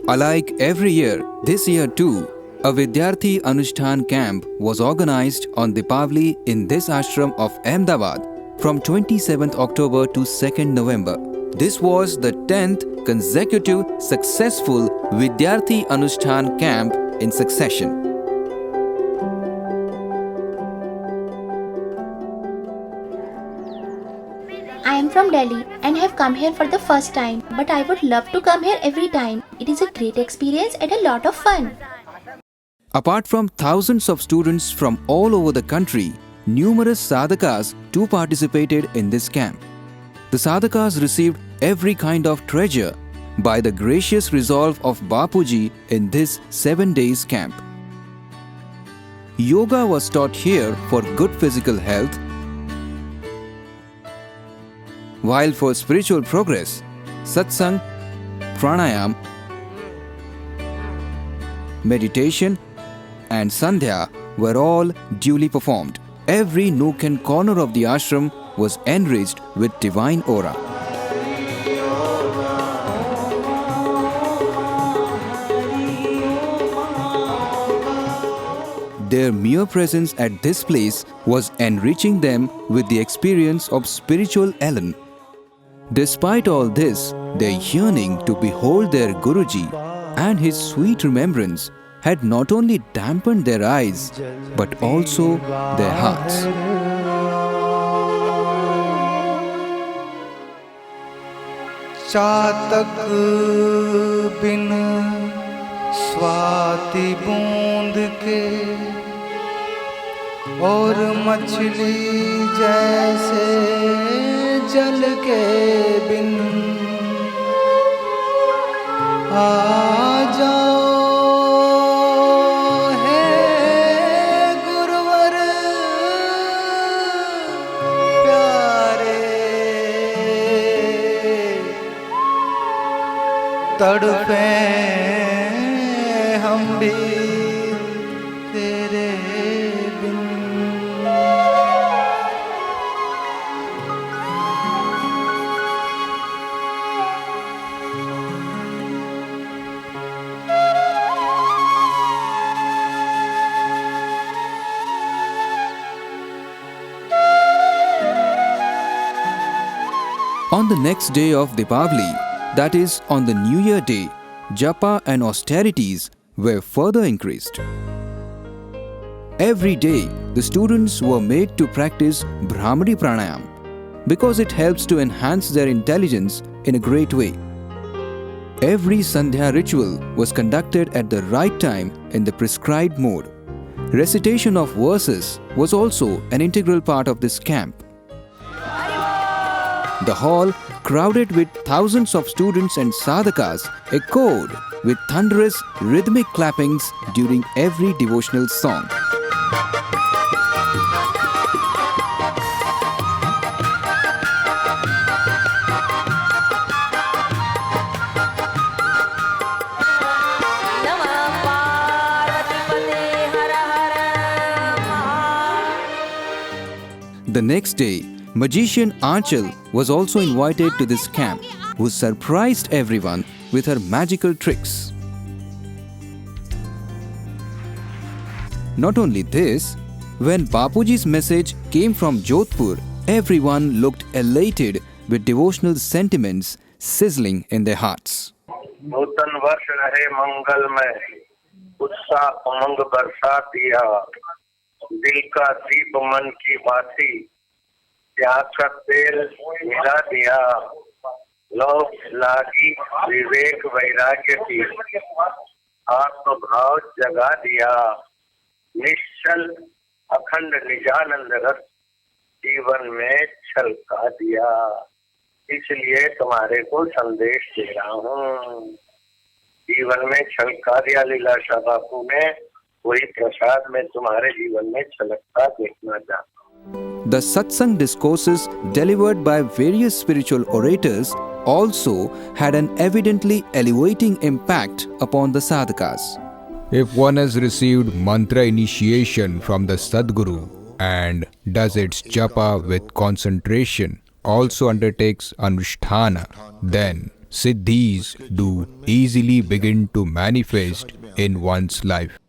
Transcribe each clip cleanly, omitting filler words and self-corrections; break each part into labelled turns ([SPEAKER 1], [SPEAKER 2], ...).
[SPEAKER 1] Alike every year, this year too, a Vidyarthi Anushthan camp was organized on Deepavali in this ashram of Ahmedabad from 27th October to 2nd November. This was the 10th consecutive successful Vidyarthi Anushthan camp in succession.
[SPEAKER 2] I am from Delhi and have come here for the first time, but I would love to come here every time. It is a great experience and a lot of fun.
[SPEAKER 1] Apart from thousands of students from all over the country, numerous sadhakas too participated in this camp. The sadhakas received every kind of treasure by the gracious resolve of Bapuji in this 7 days camp. Yoga was taught here for good physical health, while for spiritual progress, satsang, pranayam, meditation and sandhya were all duly performed. Every nook and corner of the ashram was enriched with divine aura. Their mere presence at this place was enriching them with the experience of spiritual elan. Despite all this, their yearning to behold their Guruji and his sweet remembrance had not only dampened their eyes, but also their hearts.
[SPEAKER 3] चातक बिन स्वाति बूंद के और मछली जैसे जल के बिन आ जाओ है गुरुवर प्यारे, तड़पे हम भी तेरे बिन।
[SPEAKER 1] On the next day of Deepavali, that is on the New Year day, japa and austerities were further increased. Every day, the students were made to practice Brahmari Pranayam because it helps to enhance their intelligence in a great way. Every Sandhya ritual was conducted at the right time in the prescribed mode. Recitation of verses was also an integral part of this camp. The hall, crowded with thousands of students and sadhakas, echoed with thunderous rhythmic clappings during every devotional song. The next day, magician Aanchal was also invited to this camp, who surprised everyone with her magical tricks. Not only this, when Bapuji's message came from Jodhpur, everyone looked elated with devotional sentiments sizzling in their hearts.
[SPEAKER 4] नूतन वर्ष रहे मंगलमय, उत्साह उमंग बरसा दिया, दिल का दीप मन की बाती, प्यास का तेल मिला दिया, लोक लागी विवेक वैराग्य की, आत्म भाव जगा दिया, निश्चल अखंड निजानंद रस जीवन में छलका दिया। इसलिए तुम्हारे को संदेश दे रहा हूँ। जीवन में छलका दिया लीलाशाह बापू ने, वही प्रसाद में तुम्हारे जीवन में छलकता देखना चाहता हूँ।
[SPEAKER 1] The satsang discourses delivered by various spiritual orators also had an evidently elevating impact upon the sadhakas.
[SPEAKER 5] If one has received mantra initiation from the Sadguru and does its japa with concentration, also undertakes anusthana, then siddhis do easily begin to manifest in one's life.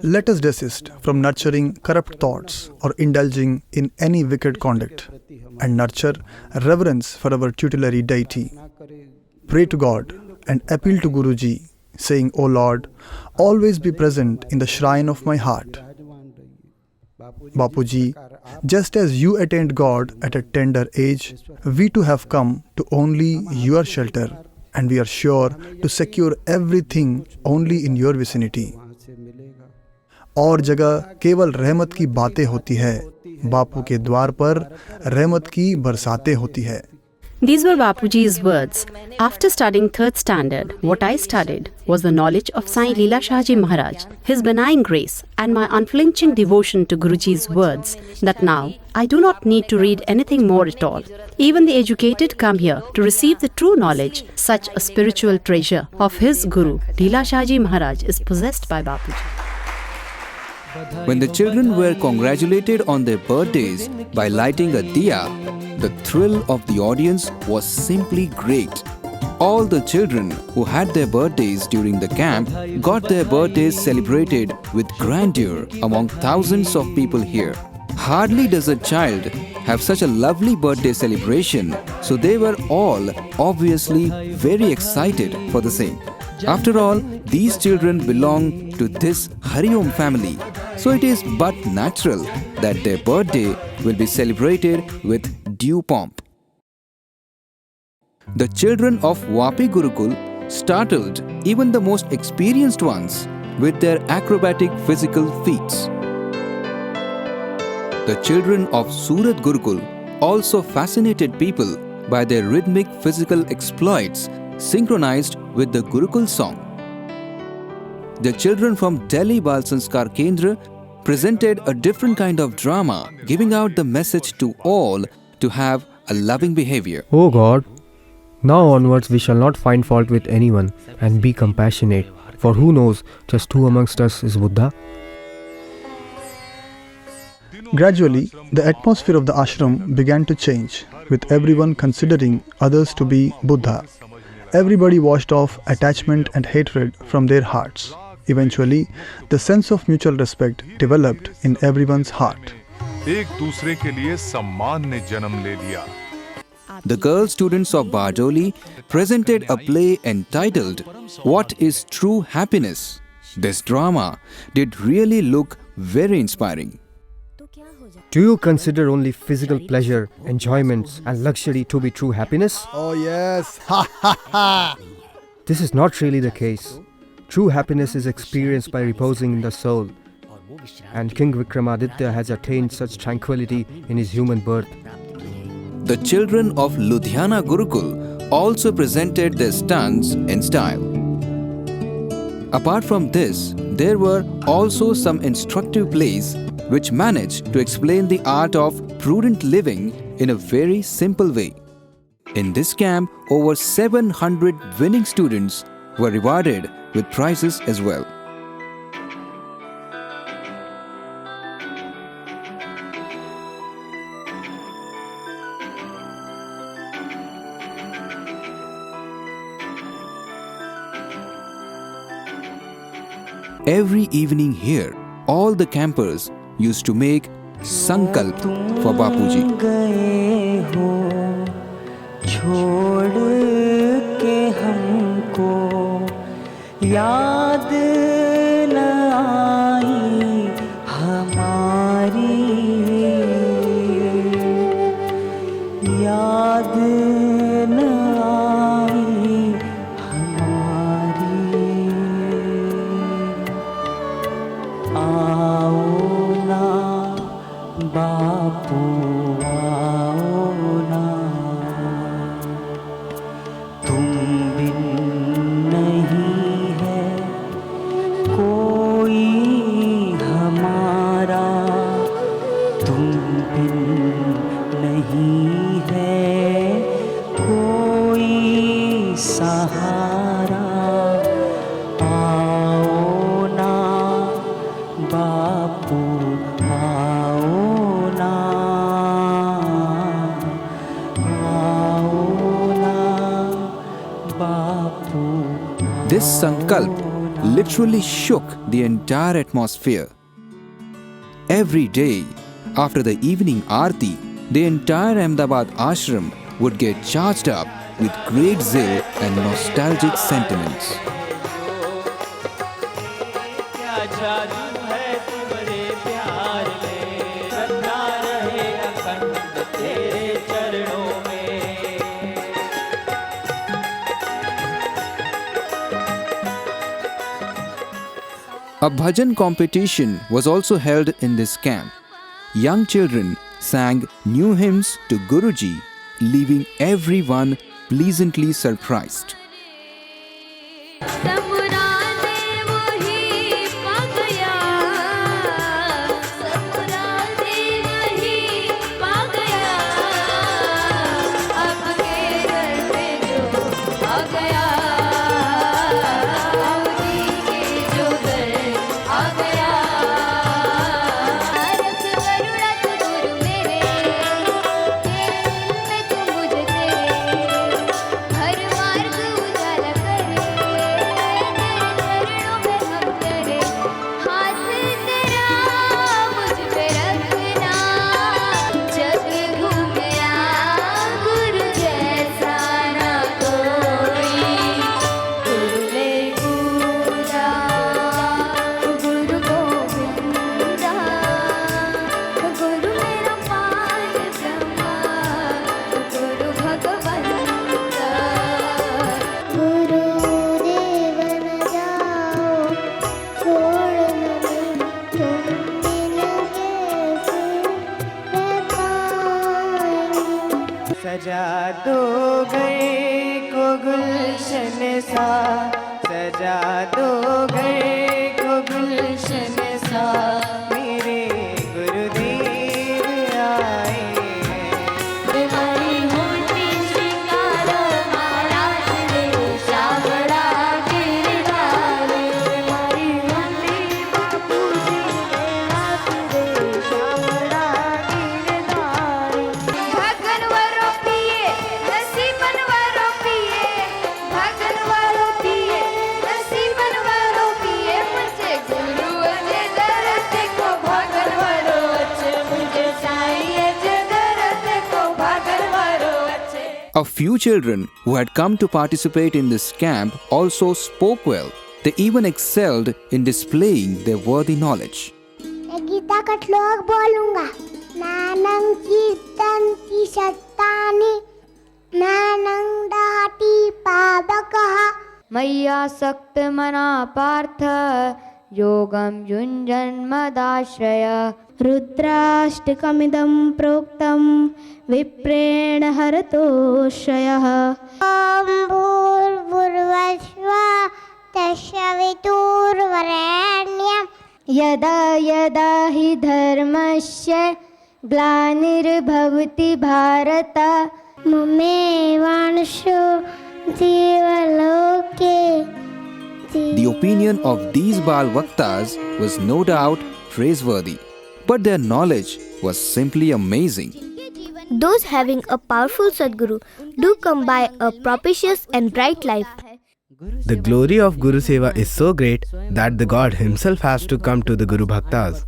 [SPEAKER 6] Let us desist from nurturing corrupt thoughts or indulging in any wicked conduct, and nurture reverence for our tutelary deity. Pray to God and appeal to Guruji, saying, O Lord, always be present in the shrine of my heart. Bapuji, just as you attained God at a tender age, we too have come to only your shelter, and we are sure to secure everything only in your vicinity. और जगह केवल रहमत की बातें होती है, बापू के द्वार पर रहमत की बरसातें होती है.
[SPEAKER 7] These were Bapuji's words. After studying 3rd standard, what I studied was the knowledge of Sai Leela Shahji Maharaj, his benign grace, and my unflinching devotion to Guruji's words, that now I do not need to read anything more at all. Even the educated come here to receive the true knowledge. Such a spiritual treasure of his Guru, Leela Shahji Maharaj, is possessed by Bapuji.
[SPEAKER 1] When the children were congratulated on their birthdays by lighting a diya, the thrill of the audience was simply great. All the children who had their birthdays during the camp got their birthdays celebrated with grandeur among thousands of people here. Hardly does a child have such a lovely birthday celebration, so they were all obviously very excited for the same. After all, these children belong to this Hari Om family, so it is but natural that their birthday will be celebrated with due pomp. The children of Vapi Gurukul startled even the most experienced ones with their acrobatic physical feats. The children of Surat Gurukul also fascinated people by their rhythmic physical exploits synchronized with the Gurukul song. The children from Delhi Bal Sanskar Kendra presented a different kind of drama, giving out the message to all to have a loving behavior.
[SPEAKER 8] O God, now onwards we shall not find fault with anyone and be compassionate, for who knows just who amongst us is Buddha?
[SPEAKER 6] Gradually, the atmosphere of the ashram began to change, with everyone considering others to be Buddha. Everybody washed off attachment and hatred from their hearts. Eventually, the sense of mutual respect developed in everyone's heart.
[SPEAKER 9] एक दूसरे के लिए सम्मान ने जन्म ले लिया.
[SPEAKER 1] The girl students of Bardoli presented a play entitled What is True Happiness? This drama did really look very inspiring.
[SPEAKER 8] Do you consider only physical pleasure, enjoyments and luxury to be true happiness?
[SPEAKER 6] Oh yes! Ha ha ha!
[SPEAKER 8] This is not really the case. True happiness is experienced by reposing in the soul. And King Vikramaditya has attained such tranquility in his human birth.
[SPEAKER 1] The children of Ludhiana Gurukul also presented their stunts in style. Apart from this, there were also some instructive plays which managed to explain the art of prudent living in a very simple way. In this camp, over 700 winning students were rewarded with prizes as well. Every evening here, all the campers used to make sankalp for Bapuji.
[SPEAKER 3] याद न आई हमारी, याद न आई हमारी, आओ ना बापू आओ ना, तुम बिन नहीं है कोई हमारा, तुम बिन नहीं है
[SPEAKER 1] This sankalp literally shook the entire atmosphere. Every day, after the evening aarti, the entire Ahmedabad ashram would get charged up with great zeal and nostalgic sentiments. A bhajan competition was also held in this camp. Young children sang new hymns to Guruji, leaving everyone pleasantly surprised.
[SPEAKER 10] सजा दो घर को गुलशन सा, सजा दो घर को गुलशन सा, मेरे गुरुदेव आए तुम्हारी होती श्रृंगारो महाराज रे श्यामला गिरधारी तुम्हारी होती बापू जी रे हाथ रे श्यामला गिरधारी भगन वरो पिए नसीबन वरो पिए भगन वरो पिए नसीबन वरो पिए मुझे गुरु अजे दरद को भगन वरो अच्छे मुझे साईं अजे दरद को भगन वरो अच्छे.
[SPEAKER 1] A few children who had come to participate in this camp also spoke well. They even excelled in displaying their worthy knowledge.
[SPEAKER 11] मैं गीता का श्लोक बोलूंगा. नानं कीर्तन्ति सत्तानि नानं दहति पावकः
[SPEAKER 10] मय्यासक्त मना पार्थ योगं युञ्जन्मदाश्रय.
[SPEAKER 11] रुद्राष्टकमिदं प्रोक्तं विप्रेण हरतोषयः. ॐ भूर्भुवस्सुवः तत्सवितुर्वरेण्यं
[SPEAKER 10] यदा यदा हि धर्मस्य ग्लानिर्भवति Bharat
[SPEAKER 11] ममेवांशो जीवलोके.
[SPEAKER 1] The opinion of these Bal Vaktas was no doubt praiseworthy, but their knowledge was simply amazing.
[SPEAKER 11] Those having a powerful Sadguru do come by a propitious and bright life.
[SPEAKER 12] The glory of Guru Seva is so great that the God himself has to come to the Guru Bhaktas.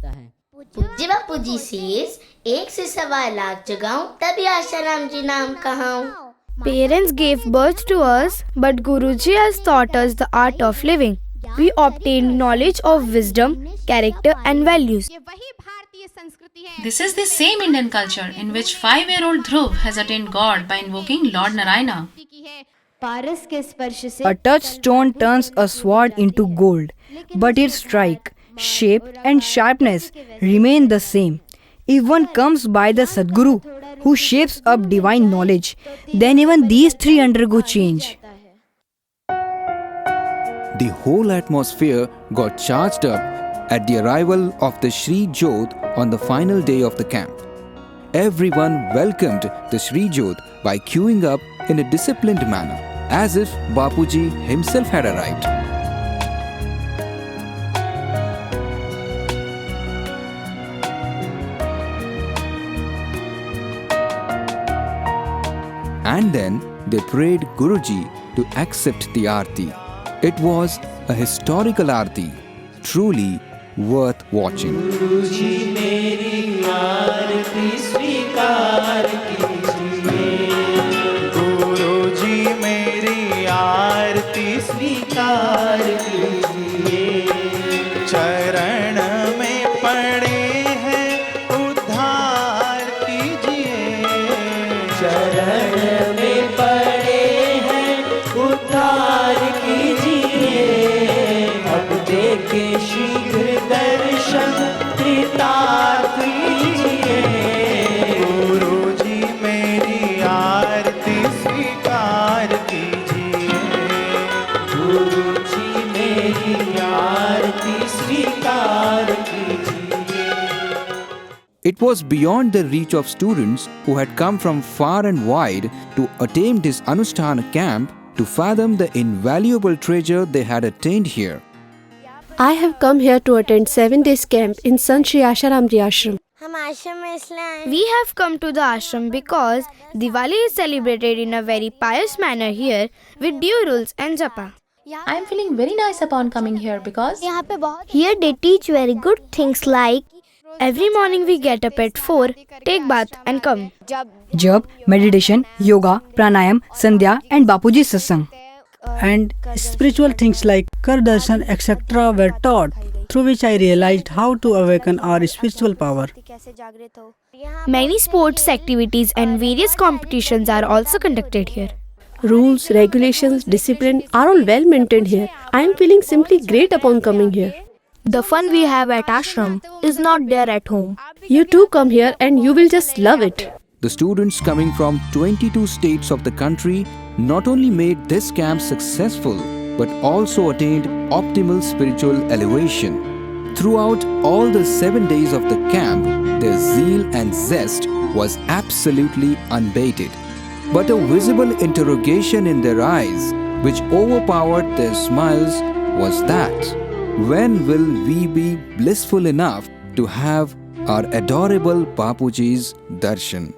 [SPEAKER 13] पूज्य बापू जी says, 1 से 1.25 लाख जगाऊं तभी आशाराम जी नाम कहाऊं.
[SPEAKER 14] Parents gave birth to us, but Guruji has taught us the art of living. We obtained knowledge of wisdom, character and values.
[SPEAKER 15] This is the same Indian culture in which 5-year-old Dhruv has attained God by invoking Lord Narayana.
[SPEAKER 10] पारस के स्पर्श से
[SPEAKER 16] A touchstone turns a sword into gold, but its strike, shape and sharpness remain the same. If one comes by the Sadguru, who shapes up divine knowledge, then even these three undergo change.
[SPEAKER 1] The whole atmosphere got charged up at the arrival of the Shri Jodh on the final day of the camp. Everyone welcomed the Shri Jodh by queuing up in a disciplined manner, as if Bapuji himself had arrived. And then they prayed Guruji to accept the aarti. It was a historical aarti, truly worth watching.
[SPEAKER 3] गुरुजी मेरी आरती स्वीकार कीजिए, गुरुजी मेरी आरती स्वीकार कीजिए, चरण में पड़े हैं उद्धार कीजिए, चरण में पड़े हैं उद्धार कीजिए, अब देखे शीघ्र दर्शन कृतार्थ कीजिए, गुरुजी मेरी आरती स्वीकार कीजिए, गुरुजी मेरी आरती स्वीकार कीजिए.
[SPEAKER 1] It was beyond the reach of students who had come from far and wide to attain this Anusthana camp to fathom the invaluable treasure they had attained here.
[SPEAKER 17] I have come here to attend 7 days camp in Sant Shri Asharam Ji Ashram.
[SPEAKER 14] We have come to the ashram because Diwali is celebrated in a very pious manner here with due rules and japa.
[SPEAKER 2] I am feeling very nice upon coming here because
[SPEAKER 11] Here they teach very good things like
[SPEAKER 14] Every morning we get up at 4, take bath and come.
[SPEAKER 16] Jap, meditation, yoga, pranayam, sandhya and Bapuji satsang.
[SPEAKER 18] And spiritual things like Kar Darshan etc. were taught, through which I realized how to awaken our spiritual power.
[SPEAKER 14] Many sports activities and various competitions are also conducted here.
[SPEAKER 17] Rules, regulations, discipline are all well maintained here. I am feeling simply great upon coming here.
[SPEAKER 14] The fun we have at ashram is not there at home.
[SPEAKER 17] You too come here and you will just love it.
[SPEAKER 1] The students coming from 22 states of the country not only made this camp successful but also attained optimal spiritual elevation. Throughout all the 7 days of the camp, their zeal and zest was absolutely unabated. But a visible interrogation in their eyes, which overpowered their smiles, was that, when will we be blissful enough to have our adorable Bapuji's darshan?